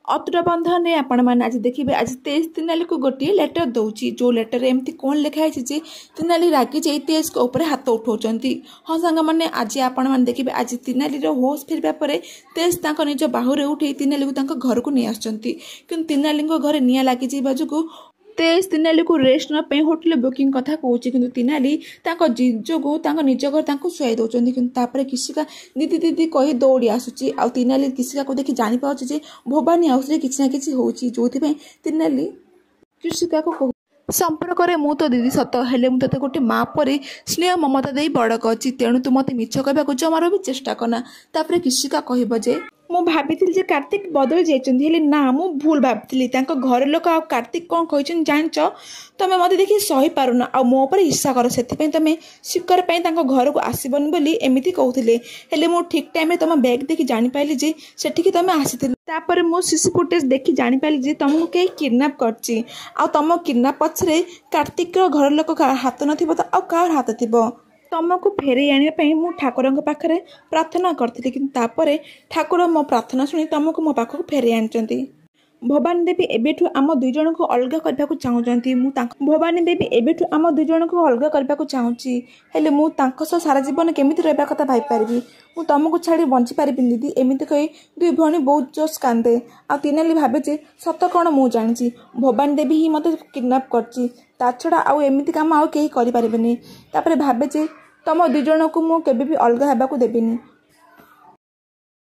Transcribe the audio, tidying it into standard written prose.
अतुरा बंधन ने आपण मैंने आज देखिए आज तेज तिनाली को गोटे लेटर दौची जो लेटर एमती कौन लिखाई जे तिनाली रागी जे तेज को ऊपर हाथ उठाउछंती। हाँ सांग मैंने आज आपण मैंने देखिए आज तिनाली होश फेरबा परे तेज तांको निज बाहुरे उठे तिनाली को तांको घर को नहीं आछंती किंतु तिनाली घर निया लागी जीवा जो तेज तिनाली को रेस्ट न होटेल बुकिंग कथा कहूँ कि तिनाली जीजो को निज घर शुआई दौरान कि किसिका दीदी दीदी कही दौड़ी आसूची आ तिनाली किसिका को देखी जानी पाचे भवानी हाउस किसी ना कि हो जो तिनाली कृषिका को कहू संपर्क में मु तो दीदी सत हेले मुझे गोटे माँ पर स्नेह ममता दे बड़ करछि तेणु तू मत मिछ कहवाक जमार भी चेष्टा करना। तापर कृषिका कहब मु भाभी जे कार्तिक बदल जाइए ना मु भूल भाभी घर लोक आ कार्तिक कौन कही जाच तुम मत देखिए सही पारुना आ मो पर ईर्षा कर से तुम स्वीकार घर को आसबनी बोली एमती कहते मु ठीक टाइम तुम बैग देखी जापारि जे सेठिकी तुम आसी तापर मो सीसी फुटेज देखी जापारि जे तुमको कहीं किडनाप करछि आ तुम किडनाप पछरे कार्तिक घर लोक हाथ नथिबो तो आ कार हाथ थिबो तुमको फेरे आने मु ठाकुर पाखे प्रार्थना करी कि ठाकुर मो प्रार्थना शुणी तुमको मो पाखक फेरे आनी। भवानी देवी एबेठु आम दुई जन को अलग करने को चाहूँगी भवानी देवी एबेठु आम दुई जन को अलग करने को चाहूँगी हेले मु सारा जीवन केमिति रहा कथा भाई मु तुमको छाड़ी बंची पारि दीदी एमती कही दुई भौणी बहुत जोश कांदे आ तिनाली भावे जे सत कौन मु जानी भवानी देवी ही मत किडनाप कर छड़ा आउ एमती काम आउ कहीं करें भावे जे तुम दुई जन को मु केबे भी अलग होगा देविनी